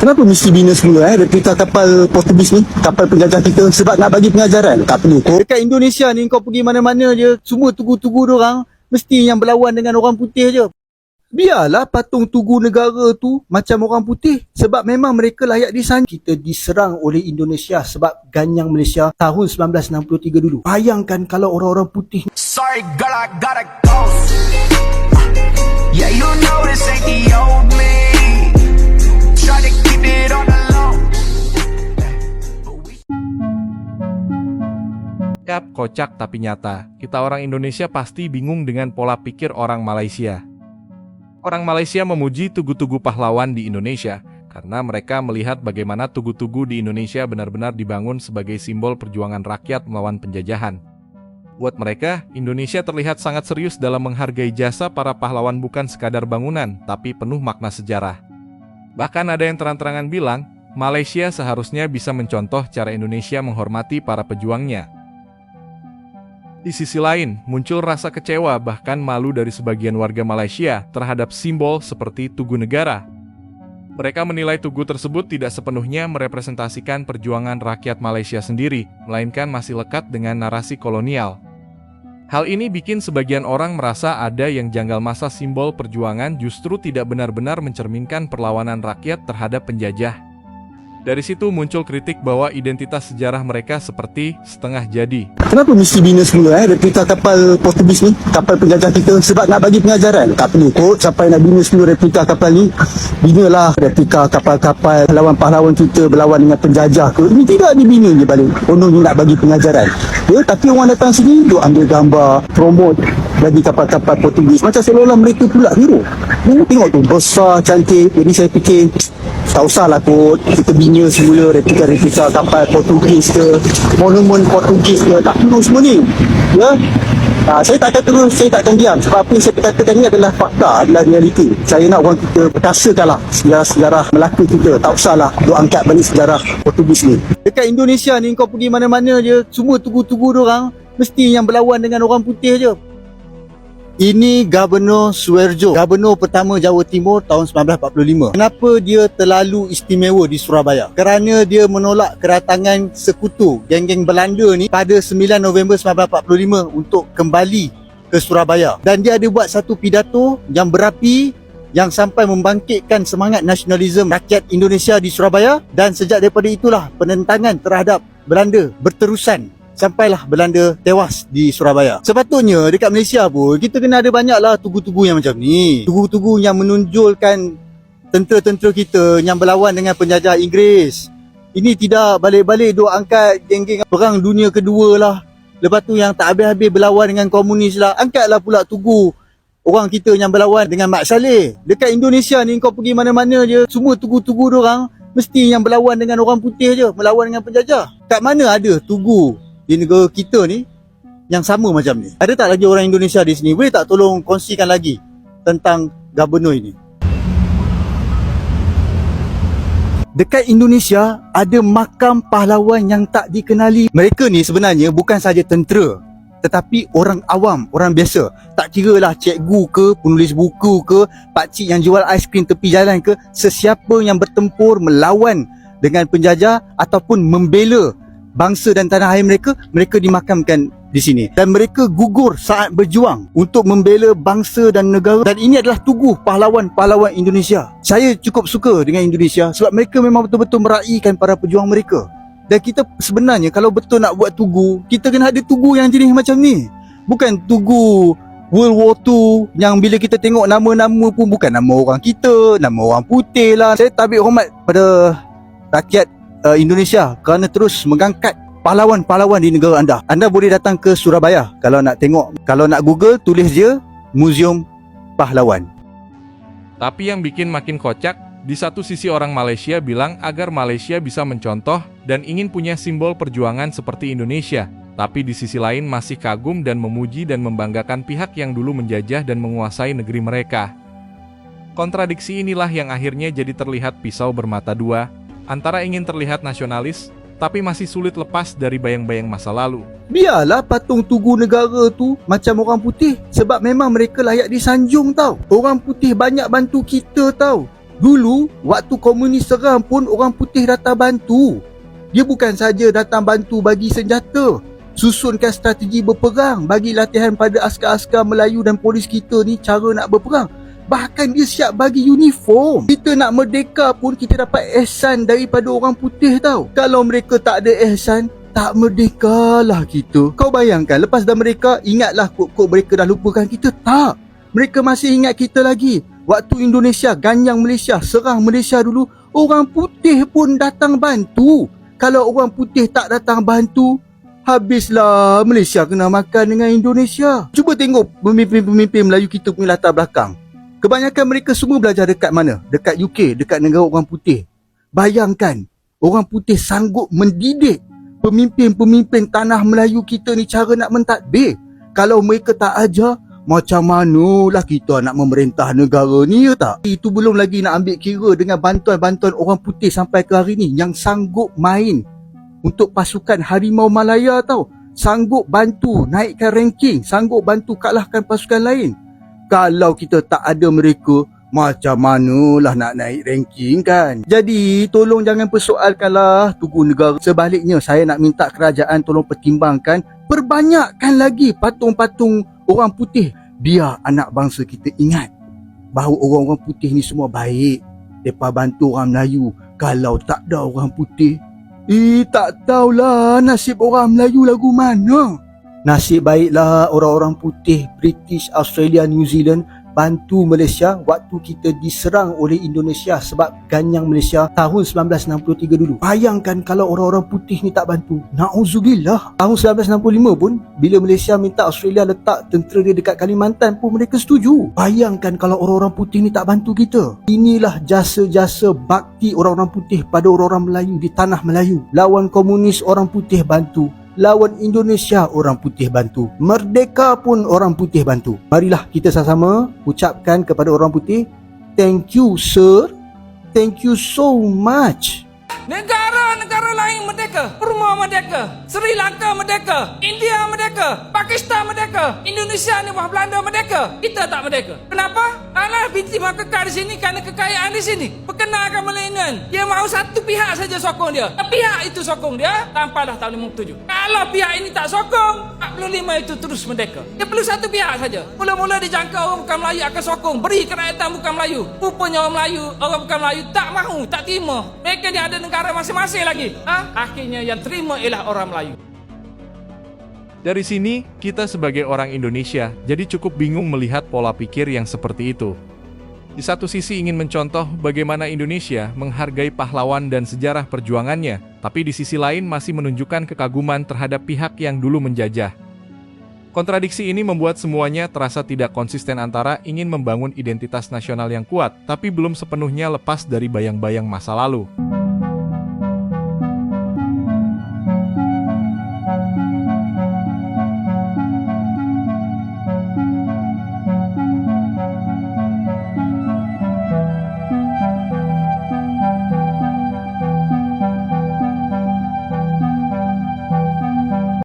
Kenapa mesti bina semula replika kapal Portugis ni, kapal penjajah kita? Sebab nak bagi pengajaran. Tak perlu. Dekat Indonesia ni kau pergi mana-mana je, semua tugu-tugu diorang mesti yang berlawan dengan orang putih je. Biarlah patung tugu negara tu macam orang putih, sebab memang mereka layak disanjung. Kita diserang oleh Indonesia sebab ganyang Malaysia tahun 1963 dulu. Bayangkan kalau orang-orang putih. Sorry girl, I gotta go. Yeah, you know this ain't the old me. Try to keep it on the low. Yap, kocak tapi nyata. Kita orang Indonesia pasti bingung dengan pola pikir orang Malaysia. Orang Malaysia memuji tugu-tugu pahlawan di Indonesia karena mereka melihat bagaimana tugu-tugu di Indonesia benar-benar dibangun sebagai simbol perjuangan rakyat melawan penjajahan. Buat mereka, Indonesia terlihat sangat serius dalam menghargai jasa para pahlawan, bukan sekadar bangunan, tapi penuh makna sejarah. Bahkan ada yang terang-terangan bilang, Malaysia seharusnya bisa mencontoh cara Indonesia menghormati para pejuangnya. Di sisi lain, muncul rasa kecewa bahkan malu dari sebagian warga Malaysia terhadap simbol seperti Tugu Negara. Mereka menilai tugu tersebut tidak sepenuhnya merepresentasikan perjuangan rakyat Malaysia sendiri, melainkan masih lekat dengan narasi kolonial. Hal ini bikin sebagian orang merasa ada yang janggal, masa simbol perjuangan justru tidak benar-benar mencerminkan perlawanan rakyat terhadap penjajah. Dari situ muncul kritik bahwa identitas sejarah mereka seperti setengah jadi. Kenapa mesti bina semula replika kapal Portugis ni, kapal penjajah kita? Sebab nak bagi pengajaran. Tak perlu kot sampai nak bina semua replika kapal ni. Binalah replika kapal-kapal pahlawan-pahlawan kita berlawan dengan penjajah ke. Ini tidak dibina je balik. Kononnya nak bagi pengajaran. Ya, tapi orang datang sini duk ambil gambar, promote bagi kapal-kapal Portugis. Macam seolah-olah mereka pula hero. Tengok tu, besar, cantik. Jadi saya fikir, tak usahlah kot kita bina semula replika-replika kapal Portugis ke, monumen Portugis ke. Tak perlu semua ni. Ya? Saya tak akan diam. Sebab apa yang saya katakan ni adalah fakta, adalah realiti. Saya nak orang kita perkasakanlah sejarah-sejarah Melaka kita. Tak usahlah duk angkat balik sejarah Portugis ni. Dekat Indonesia ni kau pergi mana-mana je, semua tugu-tugu diorang mesti yang berlawan dengan orang putih je. Ini Gubernur Suharjo, Gubernur pertama Jawa Timur tahun 1945. Kenapa dia terlalu istimewa di Surabaya? Kerana dia menolak kedatangan sekutu geng-geng Belanda ni pada 9 November 1945 untuk kembali ke Surabaya. Dan dia ada buat satu pidato yang berapi, yang sampai membangkitkan semangat nasionalisme rakyat Indonesia di Surabaya. Dan sejak daripada itulah penentangan terhadap Belanda berterusan sampailah Belanda tewas di Surabaya. Sepatutnya dekat Malaysia pun kita kena ada banyaklah tugu-tugu yang macam ni. Tugu-tugu yang menonjolkan tentera-tentera kita yang berlawan dengan penjajah Inggeris. Ini tidak balik-balik duk angkat geng-geng perang dunia kedua lah. Lepas tu yang tak habis-habis berlawan dengan komunis lah. Angkatlah pula tugu orang kita yang berlawan dengan Mat Salleh. Dekat Indonesia ni kau pergi mana-mana je, semua tugu-tugu diorang mesti yang berlawan dengan orang putih je, melawan dengan penjajah. Kat mana ada tugu di negara kita ni yang sama macam ni? Ada tak lagi orang Indonesia di sini? Boleh tak tolong kongsikan lagi tentang Gubernur ini? Dekat Indonesia ada makam pahlawan yang tak dikenali. Mereka ni sebenarnya bukan saja tentera, tetapi orang awam, orang biasa. Tak kira lah cikgu ke, penulis buku ke, pakcik yang jual aiskrim tepi jalan ke, sesiapa yang bertempur melawan dengan penjajah ataupun membela bangsa dan tanah air mereka, mereka dimakamkan di sini. Dan mereka gugur saat berjuang untuk membela bangsa dan negara. Dan ini adalah tugu pahlawan-pahlawan Indonesia. Saya cukup suka dengan Indonesia sebab mereka memang betul-betul meraihkan para pejuang mereka. Dan kita sebenarnya kalau betul nak buat tugu, kita kena ada tugu yang jenis macam ni. Bukan tugu World War II yang bila kita tengok nama-nama pun bukan nama orang kita, nama orang putih lah. Saya tabik hormat pada rakyat Indonesia kerana terus mengangkat pahlawan-pahlawan di negara anda. Anda boleh datang ke Surabaya kalau nak tengok. Kalau nak Google, tulis je Museum Pahlawan. Tapi yang bikin makin kocak, di satu sisi orang Malaysia bilang agar Malaysia bisa mencontoh dan ingin punya simbol perjuangan seperti Indonesia. Tapi di sisi lain masih kagum dan memuji dan membanggakan pihak yang dulu menjajah dan menguasai negeri mereka. Kontradiksi inilah yang akhirnya jadi terlihat pisau bermata dua, antara ingin terlihat nasionalis, tapi masih sulit lepas dari bayang-bayang masa lalu. Biarlah patung tugu negara tu macam orang putih, sebab memang mereka layak disanjung tau. Orang putih banyak bantu kita tau. Dulu, waktu komunis serang pun orang putih datang bantu. Dia bukan saja datang bantu bagi senjata, susunkan strategi berperang, bagi latihan pada askar-askar Melayu dan polis kita ni cara nak berperang. Bahkan dia siap bagi uniform. Kita nak merdeka pun kita dapat ihsan daripada orang putih tau. Kalau mereka tak ada ihsan, tak merdeka lah kita. Kau bayangkan, lepas dah mereka, ingatlah kok mereka dah lupakan kita? Tak. Mereka masih ingat kita lagi. Waktu Indonesia ganyang Malaysia, serang Malaysia dulu, orang putih pun datang bantu. Kalau orang putih tak datang bantu, habislah Malaysia kena makan dengan Indonesia. Cuba tengok pemimpin-pemimpin Melayu kita punya latar belakang. Kebanyakan mereka semua belajar dekat mana? Dekat UK, dekat negara orang putih. Bayangkan, orang putih sanggup mendidik pemimpin-pemimpin tanah Melayu kita ni cara nak mentadbir. Kalau mereka tak ajar, macam manalah kita nak memerintah negara ni, ya tak? Itu belum lagi nak ambil kira dengan bantuan-bantuan orang putih sampai ke hari ni yang sanggup main untuk pasukan Harimau Malaya tau. Sanggup bantu naikkan ranking, sanggup bantu kalahkan pasukan lain. Kalau kita tak ada mereka, macam manalah nak naik ranking kan? Jadi tolong jangan persoalkanlah Tugu Negara. Sebaliknya, saya nak minta kerajaan tolong pertimbangkan, perbanyakkan lagi patung-patung orang putih. Biar anak bangsa kita ingat bahawa orang-orang putih ni semua baik. Mereka bantu orang Melayu. Kalau tak ada orang putih, tak tahulah nasib orang Melayu lagu mana. Nasib baiklah orang-orang putih British, Australia, New Zealand bantu Malaysia waktu kita diserang oleh Indonesia sebab ganyang Malaysia tahun 1963 dulu. Bayangkan kalau orang-orang putih ni tak bantu. Na'udzubillah. Tahun 1965 pun bila Malaysia minta Australia letak tentera dia dekat Kalimantan pun mereka setuju. Bayangkan kalau orang-orang putih ni tak bantu kita. Inilah jasa-jasa bakti orang-orang putih pada orang-orang Melayu di tanah Melayu. Lawan komunis orang putih bantu. Lawan Indonesia orang putih bantu. Merdeka pun orang putih bantu. Marilah kita sama-sama ucapkan kepada orang putih, thank you sir, thank you so much. Negara-negara lain merdeka, Burma merdeka, Sri Lanka merdeka, India merdeka, Pakistan merdeka, Indonesia ni bawah Belanda merdeka. Kita tak merdeka. Kenapa? Alah, binti mahu kekal di sini kerana kekayaan di sini. Perkenalkan Melayu, dia mahu satu pihak saja sokong dia. Pihak itu sokong dia tanpa dah tahun 57. Kalau pihak ini tak sokong, 45 itu terus merdeka. Dia perlu satu pihak saja. Mula-mula dijangka orang bukan Melayu akan sokong, beri kerakyatan bukan Melayu. Rupanya orang bukan Melayu tak mahu, tak terima. Mereka ni ada negara masing-masing lagi. Akhirnya yang terima ialah orang Melayu. Dari sini, kita sebagai orang Indonesia jadi cukup bingung melihat pola pikir yang seperti itu. Di satu sisi ingin mencontoh bagaimana Indonesia menghargai pahlawan dan sejarah perjuangannya, tapi di sisi lain masih menunjukkan kekaguman terhadap pihak yang dulu menjajah. Kontradiksi ini membuat semuanya terasa tidak konsisten antara ingin membangun identitas nasional yang kuat, tapi belum sepenuhnya lepas dari bayang-bayang masa lalu.